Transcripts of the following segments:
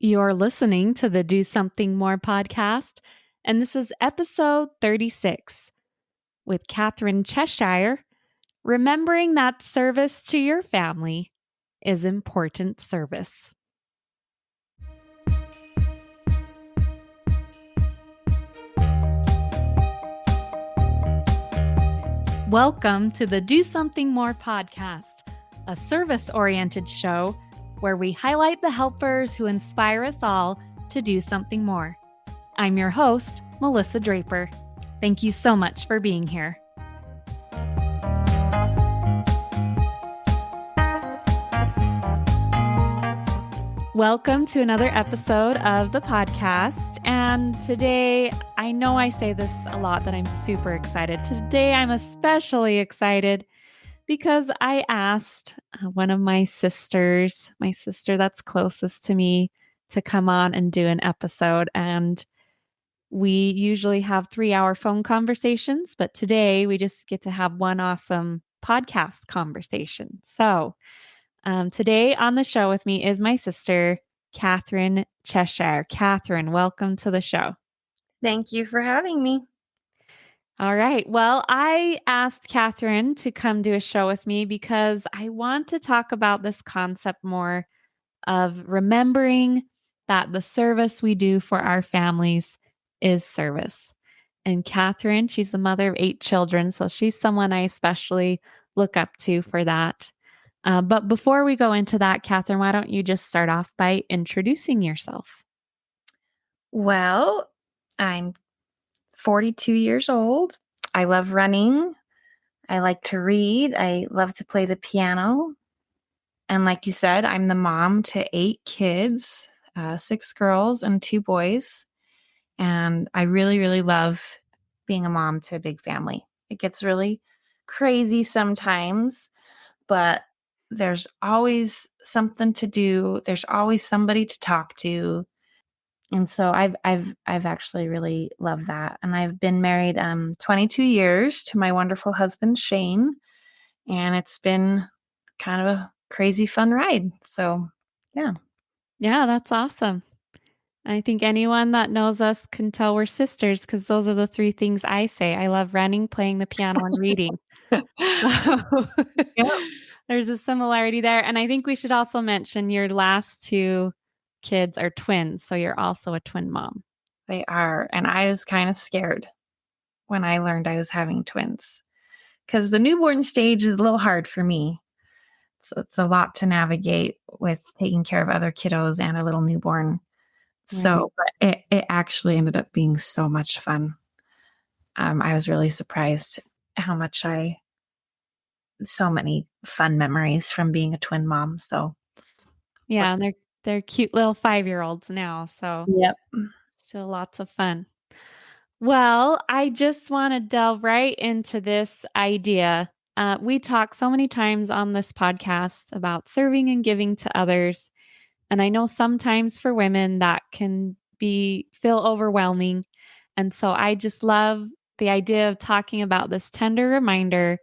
You're listening to the Do Something More podcast, and this is episode 36 with Catherine Cheshire, remembering that service to your family is important service. Welcome to the Do Something More podcast, a service-oriented show where we highlight the helpers who inspire us all to do something more. I'm your host, Melissa Draper. Thank you so much for being here. Welcome to another episode of the podcast. And today, I know I say this a lot that I'm super excited. Today, I'm especially excited because I asked one of my sister that's closest to me, to come on and do an episode. And we usually have 3-hour phone conversations, but today we just get to have one awesome podcast conversation. So today on the show with me is my sister, Catherine Cheshire. Catherine, welcome to the show. Thank you for having me. All right. Well, I asked Catherine to come do a show with me because I want to talk about this concept more of remembering that the service we do for our families is service. And Catherine, she's the mother of 8 children, so she's someone I especially look up to for that. But before we go into that, Catherine, why don't you just start off by introducing yourself? Well, I'm 42 years old. I love running. I like to read. I love to play the piano. And like you said, I'm the mom to 8 kids, 6 girls and 2 boys. And I really, really love being a mom to a big family. It gets really crazy sometimes, but there's always something to do. There's always somebody to talk to. And so I've actually really loved that. And I've been married 22 years to my wonderful husband, Shane. And it's been kind of a crazy fun ride. So, yeah. Yeah, that's awesome. I think anyone that knows us can tell we're sisters because those are the 3 things I say. I love running, playing the piano, and reading. So Yep. there's a similarity there. And I think we should also mention your last 2 kids are twins. So you're also a twin mom. They are. And I was kind of scared when I learned I was having twins because the newborn stage is a little hard for me. So it's a lot to navigate with taking care of other kiddos and a little newborn. So but it actually ended up being so much fun. I was really surprised how much so many fun memories from being a twin mom. So Yeah, and they're cute little 5-year-olds now. So yep. still lots of fun. Well, I just want to delve right into this idea. We talk so many times on this podcast about serving and giving to others. And I know sometimes for women that can feel overwhelming. And so I just love the idea of talking about this tender reminder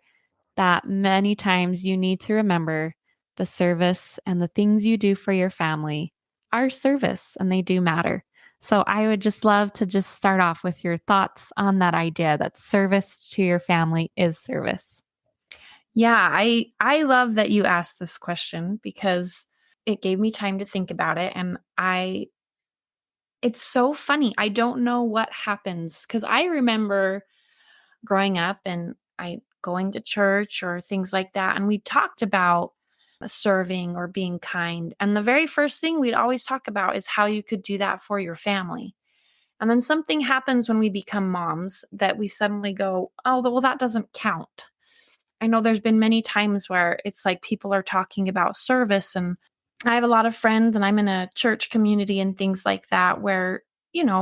that many times you need to remember the service and the things you do for your family are service and they do matter. So I would just love to just start off with your thoughts on that idea that service to your family is service. Yeah, I love that you asked this question because it gave me time to think about it. And it's so funny. I don't know what happens because I remember growing up and I going to church or things like that. And we talked about serving or being kind. And the very first thing we'd always talk about is how you could do that for your family. And then something happens when we become moms that we suddenly go, oh, well, that doesn't count. I know there's been many times where it's like people are talking about service, and I have a lot of friends and I'm in a church community and things like that where,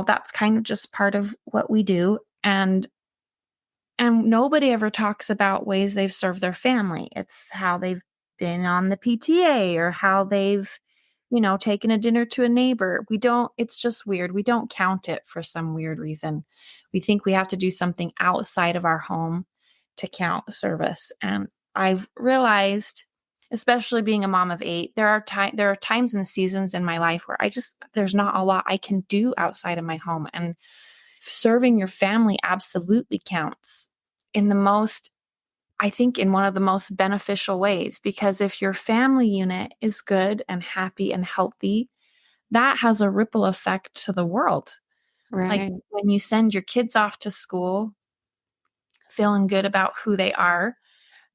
that's kind of just part of what we do. And nobody ever talks about ways they've served their family. It's how they've been on the PTA or how they've, taken a dinner to a neighbor. It's just weird. We don't count it for some weird reason. We think we have to do something outside of our home to count service. And I've realized especially being a mom of 8, there are times and seasons in my life where there's not a lot I can do outside of my home. And serving your family absolutely counts in the most, I think, in one of the most beneficial ways, because if your family unit is good and happy and healthy, that has a ripple effect to the world. Like Right. when you send your kids off to school feeling good about who they are,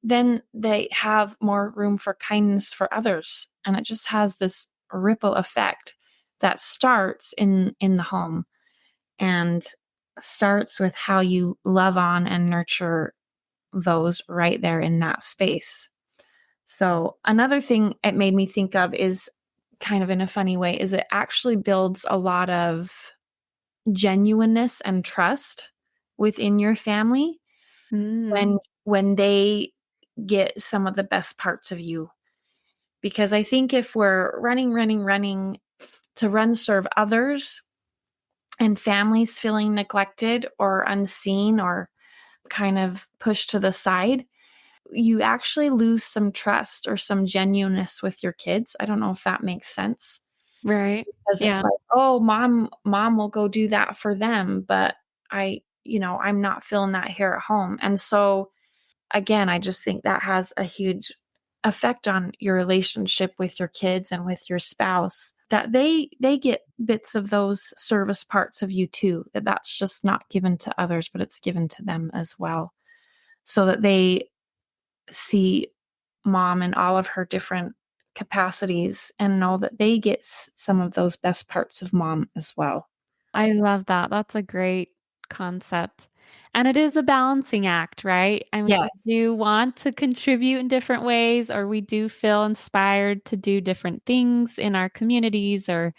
then they have more room for kindness for others. And it just has this ripple effect that starts in the home and starts with how you love on and nurture those right there in that space. So another thing it made me think of is, kind of in a funny way, is it actually builds a lot of genuineness and trust within your family Mm, when they get some of the best parts of you. Because I think if we're running to run serve others, and families feeling neglected or unseen or kind of pushed to the side, you actually lose some trust or some genuineness with your kids. I don't know if that makes sense. right. Because it's Yeah. like, oh, mom will go do that for them, but I'm not feeling that here at home. And so again, I just think that has a huge effect on your relationship with your kids and with your spouse, that they get bits of those service parts of you too, that's just not given to others, but it's given to them as well, so that they see mom in all of her different capacities and know that they get some of those best parts of mom as well. I love that. That's a great concept. And it is a balancing act, right? I mean, we Yes. do want to contribute in different ways, or we do feel inspired to do different things in our communities or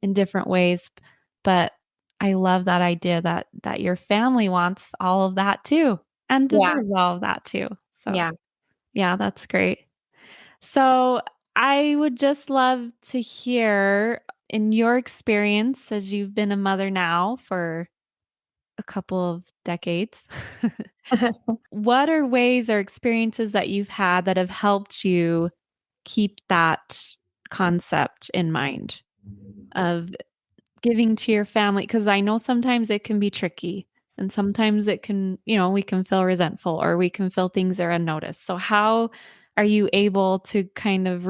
in different ways. But I love that idea that your family wants all of that too and Yeah. deserves all of that too. So, Yeah. yeah, that's great. So, I would just love to hear in your experience as you've been a mother now for a couple of decades. What are ways or experiences that you've had that have helped you keep that concept in mind of giving to your family? Because I know sometimes it can be tricky and sometimes it can, we can feel resentful or we can feel things are unnoticed. So, how are you able to kind of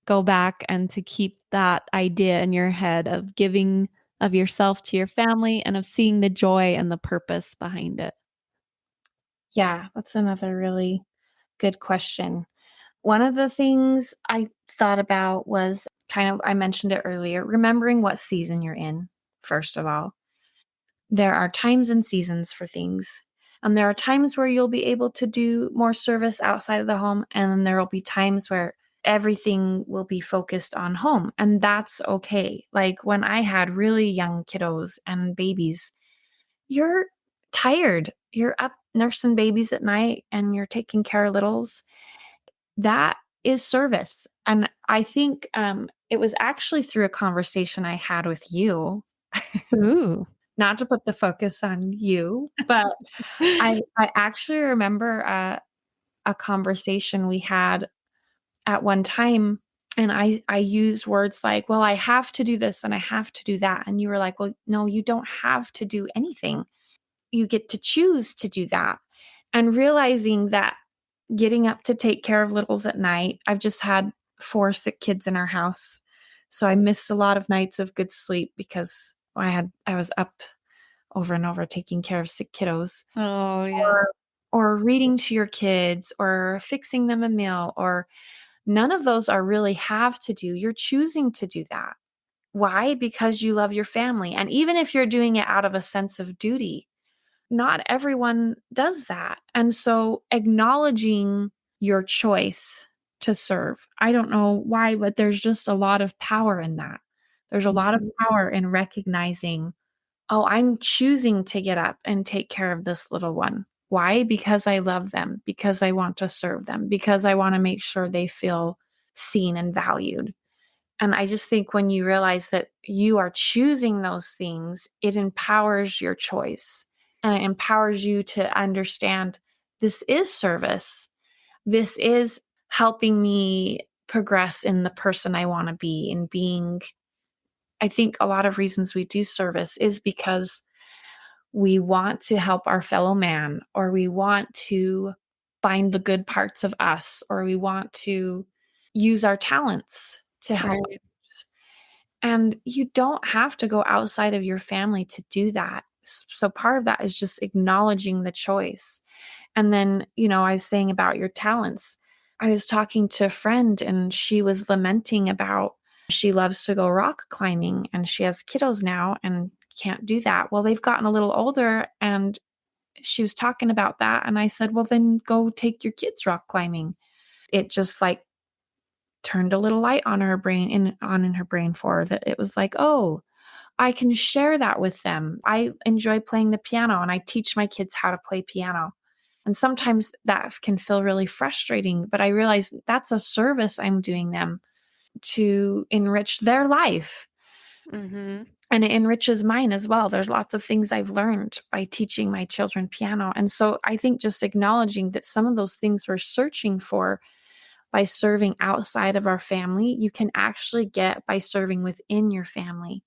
go back and to keep that idea in your head of giving of yourself to your family and of seeing the joy and the purpose behind it? Yeah, that's another really good question. One of the things I thought about was, kind of, I mentioned it earlier, remembering what season you're in, first of all. There are times and seasons for things. And there are times where you'll be able to do more service outside of the home. And then there will be times where everything will be focused on home. And that's okay. Like when I had really young kiddos and babies, you're tired. You're up nursing babies at night and you're taking care of littles. That is service. And I think it was actually through a conversation I had with you, Ooh. not to put the focus on you, but I actually remember a conversation we had at one time. And I used words like, well, I have to do this and I have to do that. And you were like, well, no, you don't have to do anything. You get to choose to do that. And realizing that getting up to take care of littles at night, I've just had 4 sick kids in our house. So I missed a lot of nights of good sleep because I was up over and over taking care of sick kiddos, Oh, yeah. or reading to your kids or fixing them a meal, or none of those are really have to do. You're choosing to do that. Why? Because you love your family. And even if you're doing it out of a sense of duty, not everyone does that. And so acknowledging your choice to serve, I don't know why, but there's just a lot of power in that. There's a lot of Mhm. power in recognizing, oh, I'm choosing to get up and take care of this little one. Why? Because I love them, because I want to serve them, because I want to make sure they feel seen and valued. And I just think when you realize that you are choosing those things, it empowers your choice and it empowers you to understand this is service. This is helping me progress in the person I want to be and being. I think a lot of reasons we do service is because we want to help our fellow man, or we want to find the good parts of us, or we want to use our talents to help Right. others. And you don't have to go outside of your family to do that. So part of that is just acknowledging the choice. And then, I was saying about your talents. I was talking to a friend and she was lamenting about she loves to go rock climbing and she has kiddos now and can't do that. Well, they've gotten a little older and she was talking about that. And I said, well, then go take your kids rock climbing. It just like turned a little light on her brain in her brain for her, that it was like, oh, I can share that with them. I enjoy playing the piano and I teach my kids how to play piano. And sometimes that can feel really frustrating, but I realize that's a service I'm doing them to enrich their life. Mm-hmm. And it enriches mine as well. There's lots of things I've learned by teaching my children piano. And so I think just acknowledging that some of those things we're searching for by serving outside of our family, you can actually get by serving within your family.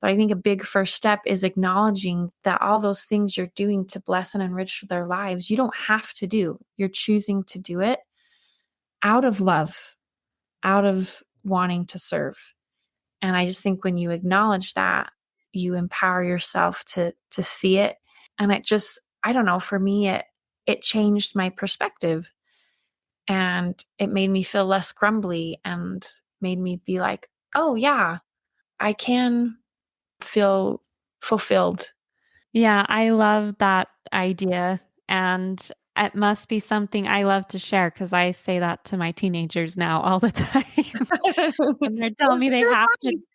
But I think a big first step is acknowledging that all those things you're doing to bless and enrich their lives, you don't have to do. You're choosing to do it out of love, out of wanting to serve. And I just think when you acknowledge that, you empower yourself to see it. And it just, I don't know, for me it changed my perspective and it made me feel less grumbly and made me be like, "Oh yeah, I can feel fulfilled." Yeah, I love that idea. And it must be something I love to share because I say that to my teenagers now all the time. It And they're telling was me good advice.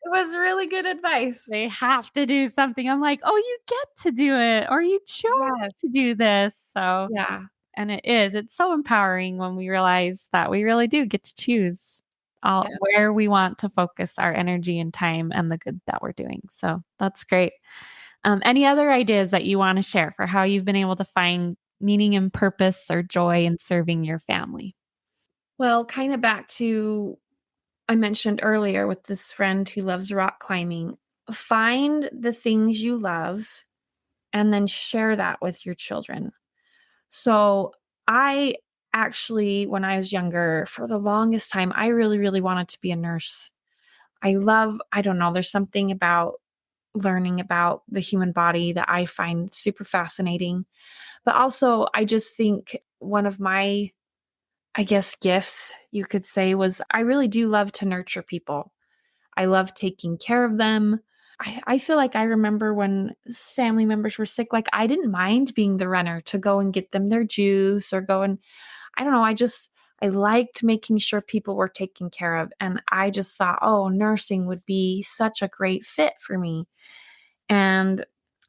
It was really good advice. they have to do something. I'm like, "Oh, you get to do it or you chose Yes. to do this." So, Yeah. and it's so empowering when we realize that we really do get to choose all Yeah. where we want to focus our energy and time and the good that we're doing. So, that's great. Any other ideas that you want to share for how you've been able to find meaning and purpose or joy in serving your family? Well, kind of back to I mentioned earlier with this friend who loves rock climbing. Find the things you love and then share that with your children. So, I actually, when I was younger, for the longest time, I really, really wanted to be a nurse. I don't know, there's something about learning about the human body that I find super fascinating. But also, I just think one of my, I guess, gifts, you could say, was I really do love to nurture people. I love taking care of them. I feel like I remember when family members were sick, like I didn't mind being the runner to go and get them their juice or go and I don't know, I liked making sure people were taken care of. And I just thought, oh, nursing would be such a great fit for me. And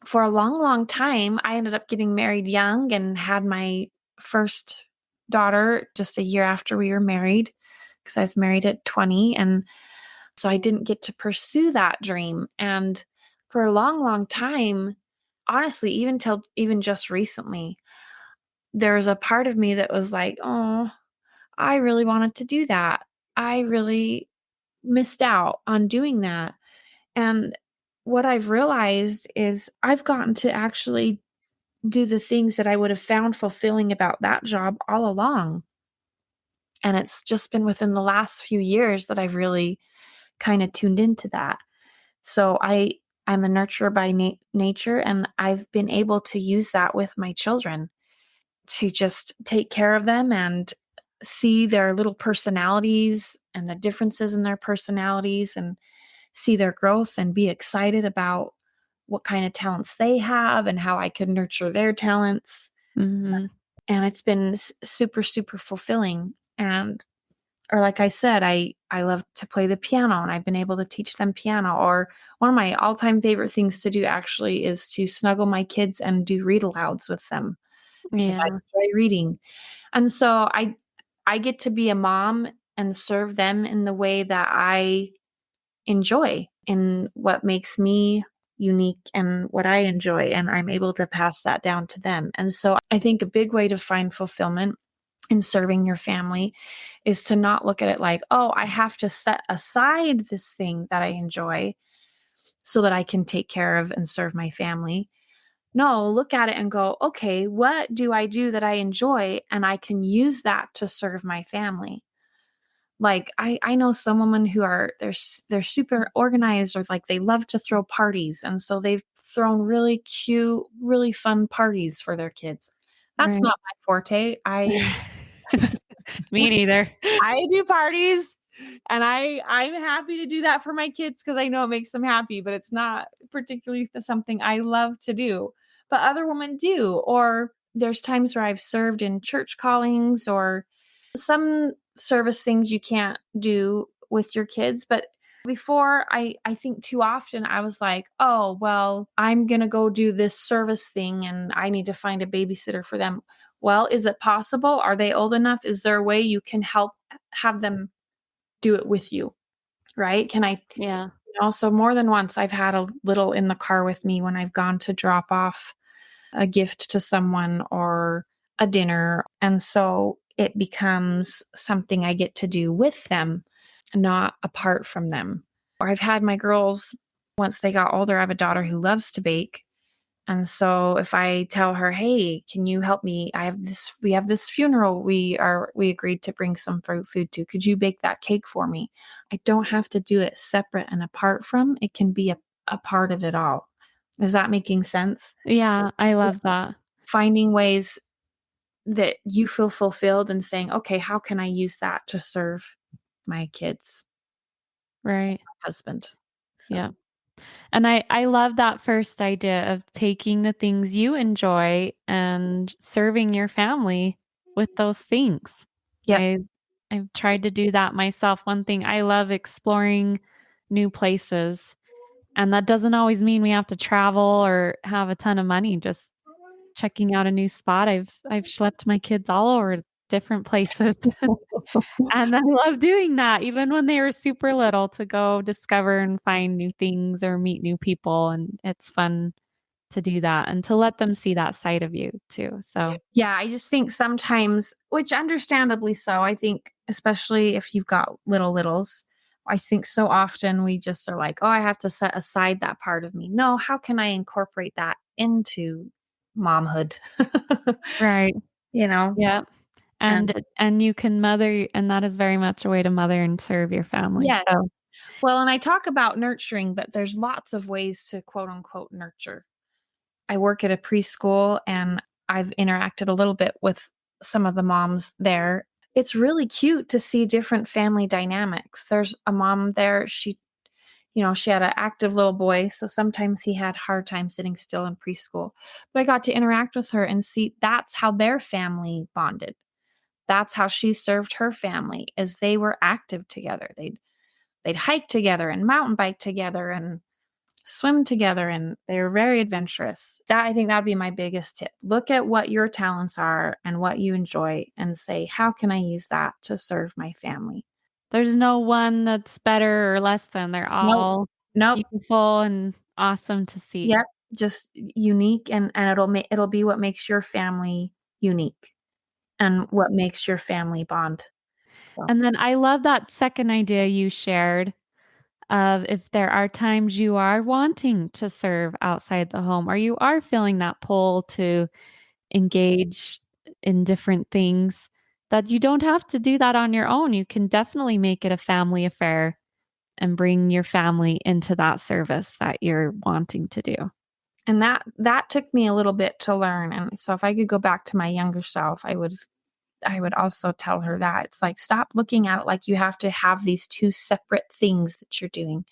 for a long, long time, I ended up getting married young and had my first daughter just a year after we were married because I was married at 20. And so I didn't get to pursue that dream. And for a long, long time, honestly, even just recently, there was a part of me that was like, oh, I really wanted to do that. I really missed out on doing that. And what I've realized is I've gotten to actually do the things that I would have found fulfilling about that job all along. And it's just been within the last few years that I've really kind of tuned into that. So I'm a nurturer by nature and I've been able to use that with my children to just take care of them and see their little personalities and the differences in their personalities and see their growth and be excited about what kind of talents they have and how I could nurture their talents. Mhm. And it's been super, super fulfilling. And, or like I said, I love to play the piano and I've been able to teach them piano. Or one of my all time favorite things to do actually is to snuggle my kids and do read alouds with them because I Yeah. enjoy reading. And so I get to be a mom and serve them in the way that I enjoy and what makes me unique and what I enjoy. And I'm able to pass that down to them. And so I think a big way to find fulfillment in serving your family is to not look at it like, oh, I have to set aside this thing that I enjoy so that I can take care of and serve my family. No, look at it and go, okay, what do I do that I enjoy? And I can use that to serve my family. Like I know some women who are they're super organized, or like they love to throw parties. And so they've thrown really cute, really fun parties for their kids. That's Right. not my forte. I Me neither. I do parties, and I'm happy to do that for my kids because I know it makes them happy, but it's not particularly something I love to do. But other women do. Or there's times where I've served in church callings or some service things you can't do with your kids. But before, I think too often I was like, oh, well, I'm going to go do this service thing and I need to find a babysitter for them. Well, is it possible? Are they old enough? Is there a way you can help have them do it with you? Right? Can I Yeah. also, more than once, I've had a little in the car with me when I've gone to drop off a gift to someone or a dinner. And so it becomes something I get to do with them, not apart from them. Or I've had my girls, once they got older, I have a daughter who loves to bake. And so if I tell her, "Hey, can you help me? We have this funeral we agreed to bring some food to. Could you bake that cake for me?" I don't have to do it separate and apart from. It can be a part of it all. Is that making sense? Yeah, I love that. Finding ways that you feel fulfilled and saying, "Okay, how can I use that to serve my kids, Right. my husband?" So, Yeah. And I love that first idea of taking the things you enjoy and serving your family with those things. yep. I I've tried to do that myself. One thing I love exploring new places, and that doesn't always mean we have to travel or have a ton of money. Just checking out a new spot. I've schlepped my kids all over different places. And I love doing that even when they were super little to go discover and find new things or meet new people, and it's fun to do that and to let them see that side of you too. So, Yeah, I just think sometimes, which understandably so, I think, especially if you've got littles, I think so often we just are like, oh, I have to set aside that part of me. No, how can I incorporate that into momhood? right. you know, Yeah. and And you can mother, and that is very much a way to mother and serve your family. yeah. So, Well, and I talk about nurturing, but there's lots of ways to quote unquote nurture. I work at a preschool and I've interacted a little bit with some of the moms there. It's really cute to see different family dynamics. There's a mom there, she had an active little boy, so sometimes he had hard time sitting still in preschool. But I got to interact with her and see that's how their family bonded. That's how she served her family, as they were active together. They'd hike together and mountain bike together and swim together, and they're very adventurous. That, I think, that'd be my biggest tip. Look at what your talents are and what you enjoy and say, how can I use that to serve my family? there's no one that's better or less than. They're Nope. all Nope. beautiful and awesome to see. Yep. Just unique, and it'll be what makes your family unique and what makes your family bond. So, And then I love that second idea you shared of if there are times you are wanting to serve outside the home or you are feeling that pull to engage in different things, that you don't have to do that on your own. You can definitely make it a family affair and bring your family into that service that you're wanting to do. and that took me a little bit to learn. And so if I could go back to my younger self, I would also tell her that it's like, stop looking at it like you have to have these two separate things that you're doing.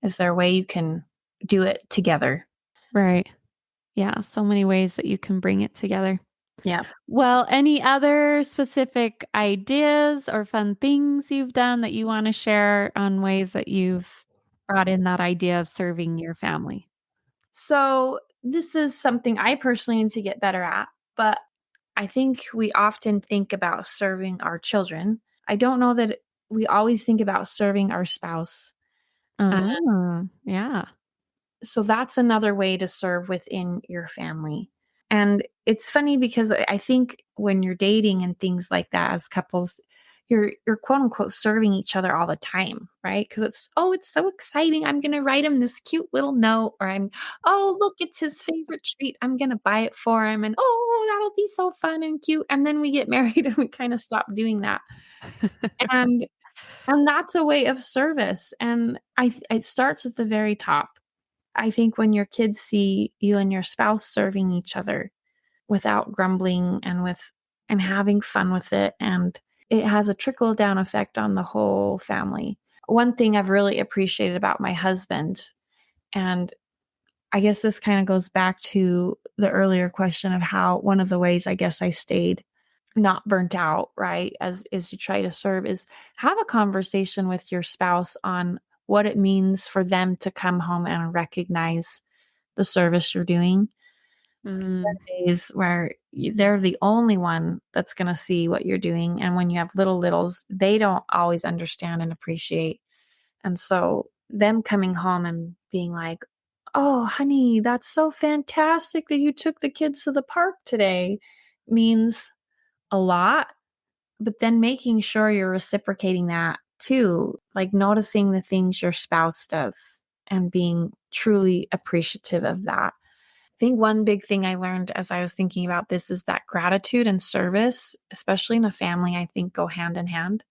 Is there a way you can do it together? Right. Yeah. So many ways that you can bring it together. Yeah. Well, any other specific ideas or fun things you've done that you want to share on ways that you've brought in that idea of serving your family? So this is something I personally need to get better at, but I think we often think about serving our children. I don't know that we always think about serving our spouse. Uh, Oh, yeah. so that's another way to serve within your family. And it's funny because I think when you're dating and things like that as couples, you're quote unquote serving each other all the time, right? Because it's so exciting. I'm gonna write him this cute little note, or oh, look, it's his favorite treat. I'm gonna buy it for him, and oh, that'll be so fun and cute. And then we get married and we kind of stop doing that. And and that's a way of service. And it starts at the very top. I think when your kids see you and your spouse serving each other without grumbling and having fun with it, and it has a trickle down effect on the whole family. One thing I've really appreciated about my husband, and I guess this kind of goes back to the earlier question of how one of the ways I guess I stayed not burnt out, right? As is you try to serve is have a conversation with your spouse on what it means for them to come home and recognize the service you're doing. Mm, Days where they're the only one that's going to see what you're doing. And when you have littles, they don't always understand and appreciate. And so them coming home and being like, oh, honey, that's so fantastic that you took the kids to the park today means a lot. But then making sure you're reciprocating that too, like noticing the things your spouse does and being truly appreciative of that. I think one big thing I learned as I was thinking about this is that gratitude and service, especially in a family, I think go hand in hand.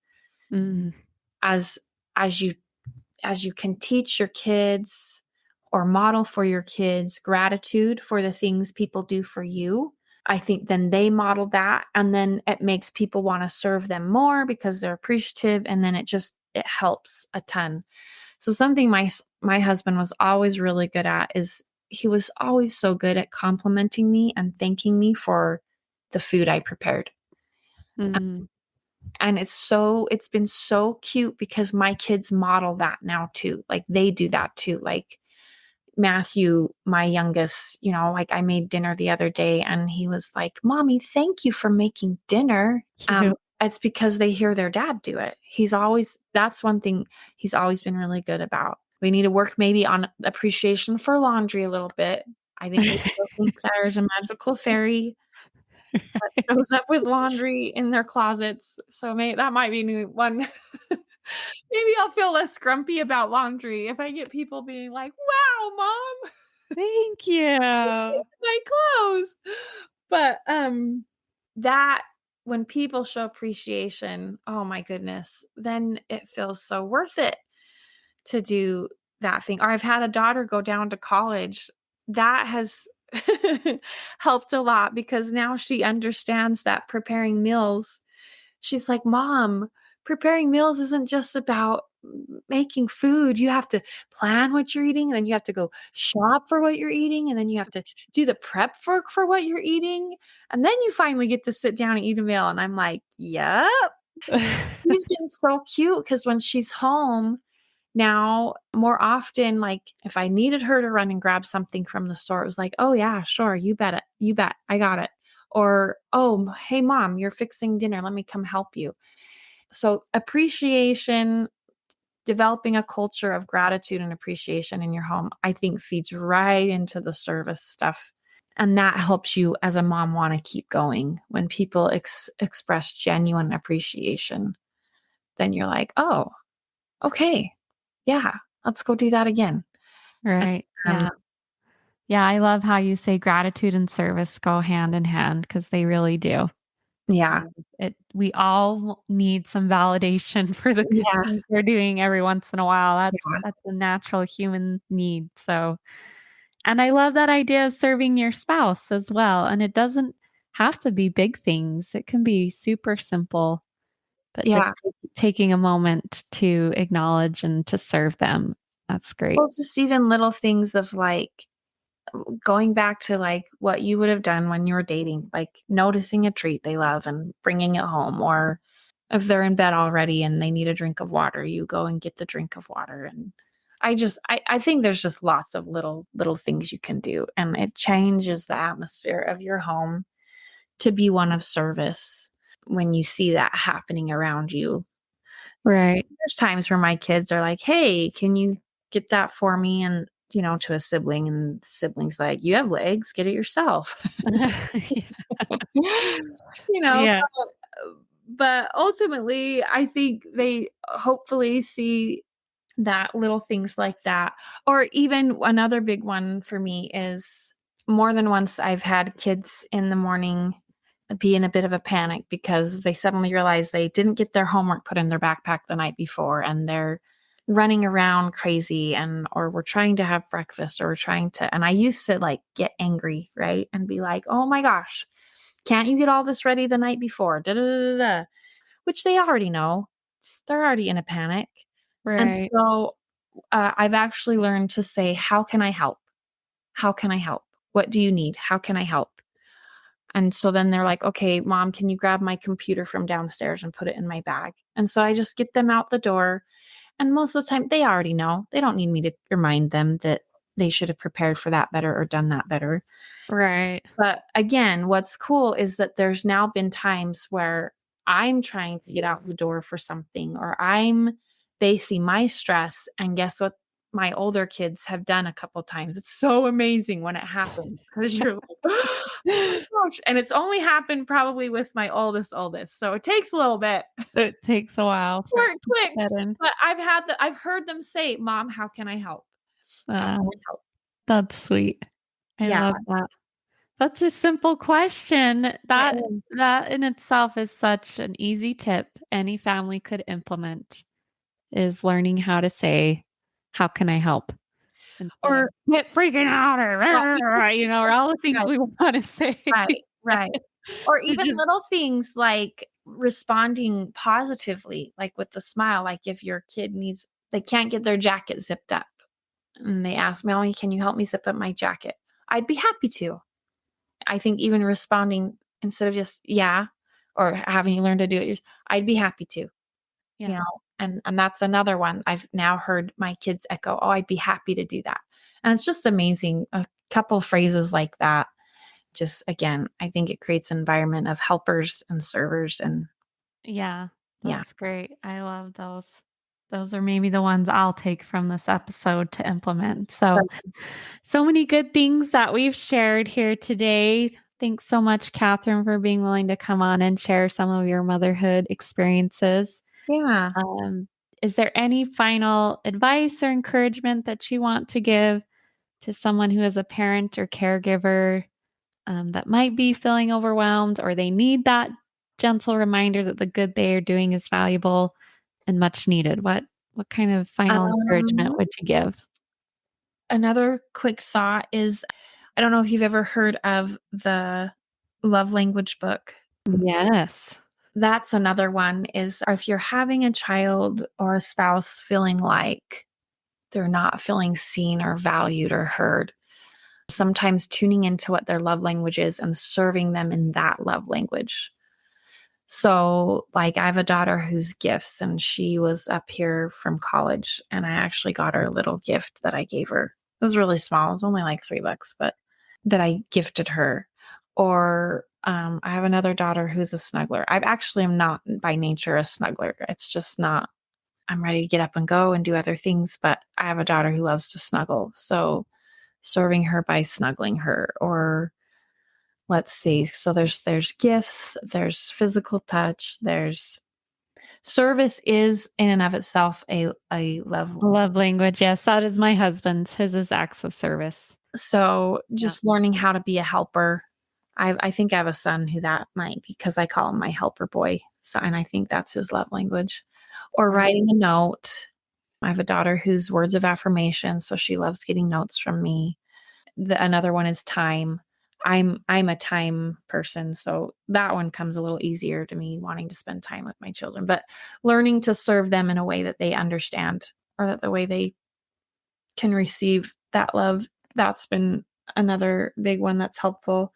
mm, As as you as you can teach your kids or model for your kids gratitude for the things people do for you, I think then they model that, and then it makes people want to serve them more because they're appreciative, and then it helps a ton. So something my husband was always really good at is he was always so good at complimenting me and thanking me for the food I prepared. mm. And it's been so cute because my kids model that now too. Like they do that too. Like Matthew, my youngest, like I made dinner the other day and he was like, Mommy, thank you for making dinner. Cute. It's because they hear their dad do it. That's one thing he's always been really good about. We need to work maybe on appreciation for laundry a little bit. I think we still think there's a magical fairy that shows up with laundry in their closets. So that might be new one. Maybe I'll feel less grumpy about laundry if I get people being like, "Wow, mom, Thank you. my clothes." But that when people show appreciation, oh my goodness, then it feels so worth it to do that thing. Or I've had a daughter go down to college. That has helped a lot because now she understands that preparing meals. She's like, Mom, preparing meals isn't just about making food. You have to plan what you're eating, and then you have to go shop for what you're eating, and then you have to do the prep for what you're eating. And then you finally get to sit down and eat a meal. And I'm like, yep. She's been so cute because when she's home now, more often, like if I needed her to run and grab something from the store, it was like, oh, yeah, sure. You bet it. You bet. I got it. Or, oh, hey, mom, you're fixing dinner. Let me come help you. So, appreciation, developing a culture of gratitude and appreciation in your home, I think feeds right into the service stuff. And that helps you as a mom want to keep going. When people express genuine appreciation, then you're like, oh, okay, yeah, let's go do that again. Right. Um, Yeah. Yeah. I love how you say gratitude and service go hand in hand because they really do. yeah, We all need some validation for the good yeah, things we're doing every once in a while. yeah, That's a natural human need. So, and I love that idea of serving your spouse as well. And it doesn't have to be big things. It can be super simple, but just yeah. taking a moment to acknowledge and to serve them. That's great. Well, just even little things of like going back to like what you would have done when you were dating, like noticing a treat they love and bringing it home, or if they're in bed already and they need a drink of water, you go and get the drink of water. And I think there's just lots of little things you can do, and it changes the atmosphere of your home to be one of service when you see that happening around you. Right. There's times where my kids are like, "Hey, can you get that for me?" And to a sibling, and the sibling's like, you have legs, get it yourself. you know, Yeah. but ultimately, I think they hopefully see that little things like that. Or even another big one for me is more than once I've had kids in the morning be in a bit of a panic because they suddenly realize they didn't get their homework put in their backpack the night before and they're running around crazy, and or we're trying to have breakfast, or we're trying to, and I used to like get angry, right? And be like, "Oh my gosh, can't you get all this ready the night before?" Da, da, da, da, da. Which they already know. They're already in a panic. And Right. so I've actually learned to say, how can I help? How can I help? What do you need? How can I help? And so then they're like, okay, mom, can you grab my computer from downstairs and put it in my bag? And so I just get them out the door. And most of the time, they already know. They don't need me to remind them that they should have prepared for that better or done that better. Right. But again, what's cool is that there's now been times where I'm trying to get out the door for something, or they see my stress, and guess what? My older kids have done a couple times. It's so amazing when it happens because you're like, oh my gosh. And it's only happened probably with my oldest. So it takes a little bit It takes a while for where it it to set clicks. in. But I've heard them say, Mom, how can I help? How Uh, can I help? that's sweet. I Yeah. love that. That's a simple question. It That is. that in itself is such an easy tip any family could implement is learning how to say, how can I help? Instead of Or quit freaking out right, or or all the things right. we want to say. Right, right. Or To even just little things like responding positively, like with the smile, like if your kid they can't get their jacket zipped up and they ask, Melanie, can you help me zip up my jacket? I'd be happy to. I think even responding instead of just, yeah, or having you learn to do it, I'd be happy to, you yeah. know, and that's another one I've now heard my kids echo, oh, I'd be happy to do that. And it's just amazing. A couple phrases like that just again, I think it creates an environment of helpers and servers and Yeah, yeah. that's great. I love those. Those are maybe the ones I'll take from this episode to implement. So So many good things that we've shared here today. Thanks so much, Catherine, for being willing to come on and share some of your motherhood experiences. yeah. Um, is there any final advice or encouragement that you want to give to someone who is a parent or caregiver that might be feeling overwhelmed, or they need that gentle reminder that the good they are doing is valuable and much needed? What kind of final encouragement Um, would you give? Another quick thought is I don't know if you've ever heard of the love language book. Yes. That's another one is if you're having a child or a spouse feeling like they're not feeling seen or valued or heard, sometimes tuning into what their love language is and serving them in that love language. So, like, I have a daughter who's gifts, and she was up here from college, and I actually got her a little gift that I gave her. It was really small. It was only like $3, but that I gifted her. Or I have another daughter who's a snuggler. I actually am not by nature a snuggler. It's just not. I'm ready to get up and go and do other things, but I have a daughter who loves to snuggle. So, serving her by snuggling her, or let's see. So there's gifts, there's physical touch, there's service is in and of itself a love language. Love language. Yes, that is my husband's. His is acts of service. So Yeah. just learning how to be a helper. I think I have a son who that might because I call him my helper boy. So and I think that's his love language. Or Right. writing a note. I have a daughter who's words of affirmation, so she loves getting notes from me. Another one is time. I'm a time person, so that one comes a little easier to me wanting to spend time with my children, but learning to serve them in a way that they understand or that the way they can receive that love, that's been another big one that's helpful.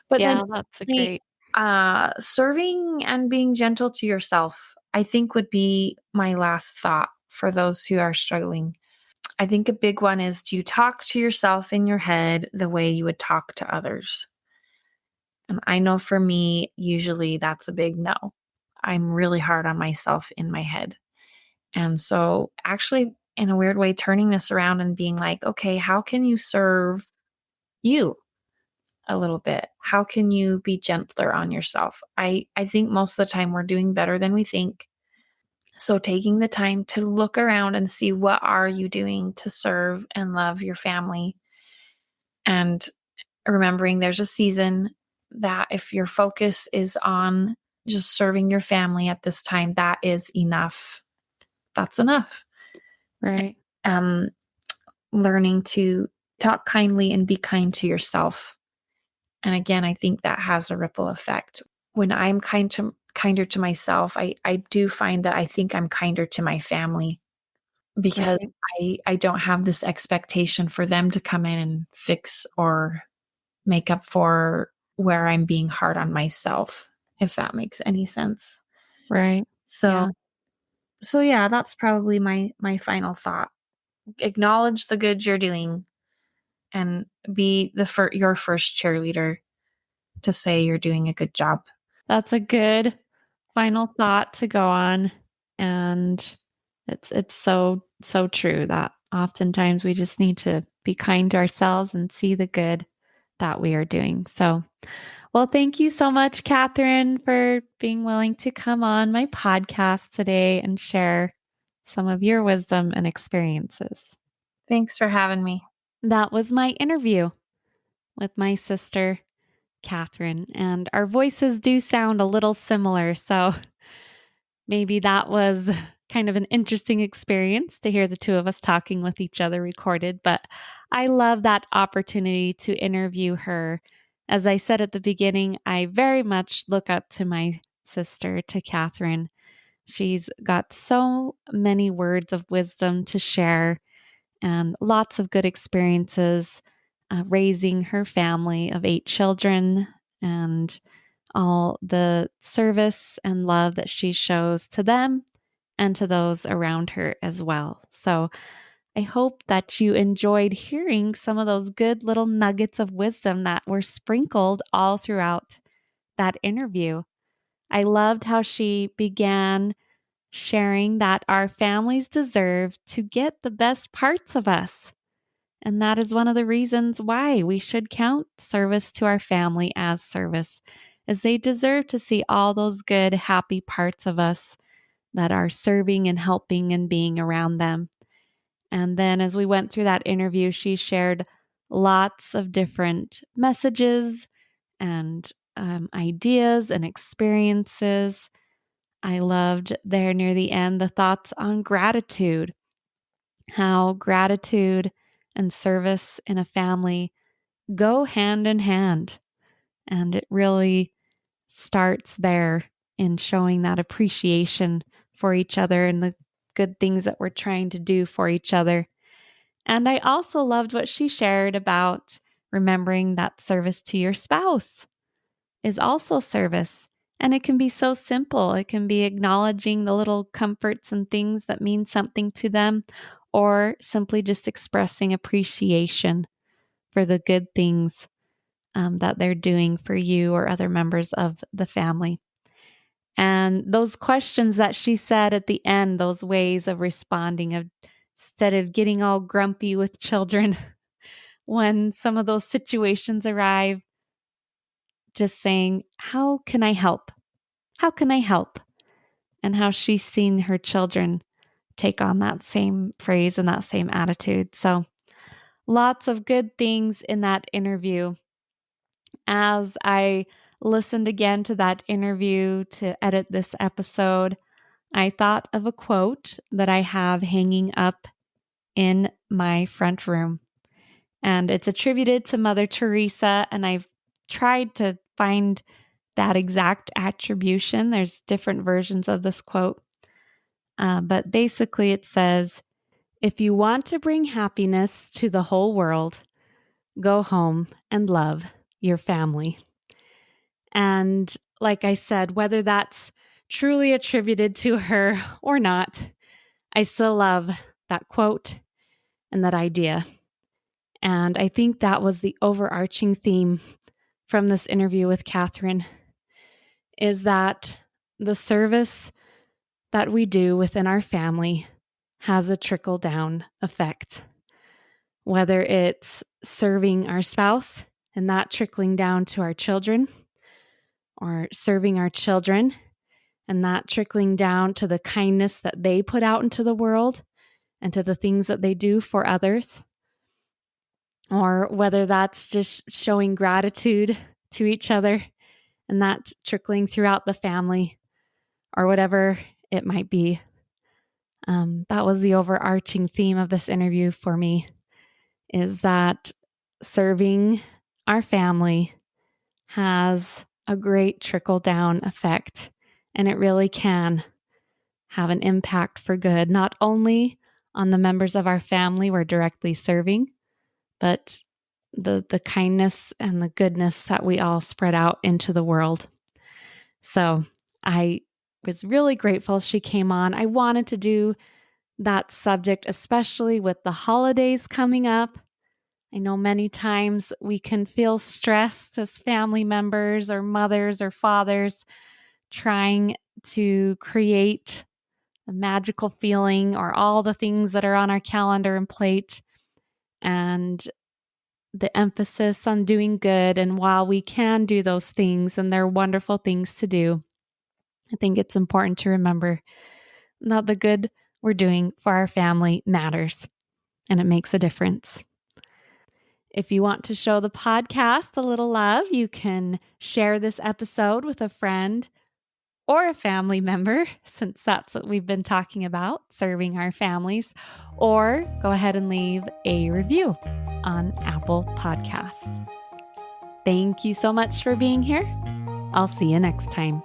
But then Yeah, that's a the great. serving and being gentle to yourself, I think would be my last thought for those who are struggling. I think a big one is, do you talk to yourself in your head the way you would talk to others? And I know for me, usually that's a big no. I'm really hard on myself in my head. And so actually in a weird way, turning this around and being like, okay, how can you serve you a little bit? How can you be gentler on yourself? I think most of the time we're doing better than we think. So taking the time to look around and see what are you doing to serve and love your family, and remembering there's a season that if your focus is on just serving your family at this time, that is enough. That's enough. Right. Um, Learning to talk kindly and be kind to yourself. And again, I think that has a ripple effect. When I'm kinder to myself, I do find that I think I'm kinder to my family, because Right. I don't have this expectation for them to come in and fix or make up for where I'm being hard on myself, if that makes any sense. Right. So Yeah. so yeah, that's probably my final thought. Acknowledge the good you're doing and be your first cheerleader to say you're doing a good job. That's a good final thought to go on. And it's so true that oftentimes we just need to be kind to ourselves and see the good that we are doing. So, well, thank you so much, Catherine, for being willing to come on my podcast today and share some of your wisdom and experiences. Thanks for having me. That was my interview with my sister, Catherine, and our voices do sound a little similar. So maybe that was kind of an interesting experience to hear the two of us talking with each other recorded. But I love that opportunity to interview her. As I said at the beginning, I very much look up to my sister, to Catherine. She's got so many words of wisdom to share and lots of good experiences raising her family of 8 children, and all the service and love that she shows to them and to those around her as well. So I hope that you enjoyed hearing some of those good little nuggets of wisdom that were sprinkled all throughout that interview. I loved how she began sharing that our families deserve to get the best parts of us. And that is one of the reasons why we should count service to our family as service, is they deserve to see all those good, happy parts of us that are serving and helping and being around them. And then as we went through that interview, she shared lots of different messages and ideas and experiences. I loved there near the end the thoughts on gratitude, how gratitude and service in a family go hand in hand. And it really starts there in showing that appreciation for each other and the good things that we're trying to do for each other. And I also loved what she shared about remembering that service to your spouse is also service. And it can be so simple. It can be acknowledging the little comforts and things that mean something to them, or simply just expressing appreciation for the good things that they're doing for you or other members of the family. And those questions that she said at the end, those ways of responding, of instead of getting all grumpy with children when some of those situations arrive, just saying, how can I help? How can I help? And how she's seen her children take on that same phrase and that same attitude. So lots of good things in that interview. As I listened again to that interview to edit this episode, I thought of a quote that I have hanging up in my front room. And it's attributed to Mother Teresa. And I've tried to find that exact attribution. There's different versions of this quote. But basically, it says, if you want to bring happiness to the whole world, go home and love your family. And like I said, whether that's truly attributed to her or not, I still love that quote and that idea. And I think that was the overarching theme from this interview with Catherine, is that the service that we do within our family has a trickle down effect. Whether it's serving our spouse and that trickling down to our children, or serving our children and that trickling down to the kindness that they put out into the world and to the things that they do for others, or whether that's just showing gratitude to each other and that trickling throughout the family, or whatever it might be. That was the overarching theme of this interview for me, is that serving our family has a great trickle down effect, and it really can have an impact for good, not only on the members of our family we're directly serving, but the kindness and the goodness that we all spread out into the world. So I was really grateful she came on. I wanted to do that subject, especially with the holidays coming up. I know many times we can feel stressed as family members or mothers or fathers trying to create a magical feeling or all the things that are on our calendar and plate, and the emphasis on doing good. And while we can do those things and they're wonderful things to do, I think it's important to remember that the good we're doing for our family matters and it makes a difference. If you want to show the podcast a little love, you can share this episode with a friend or a family member, since that's what we've been talking about, serving our families, or go ahead and leave a review on Apple Podcasts. Thank you so much for being here. I'll see you next time.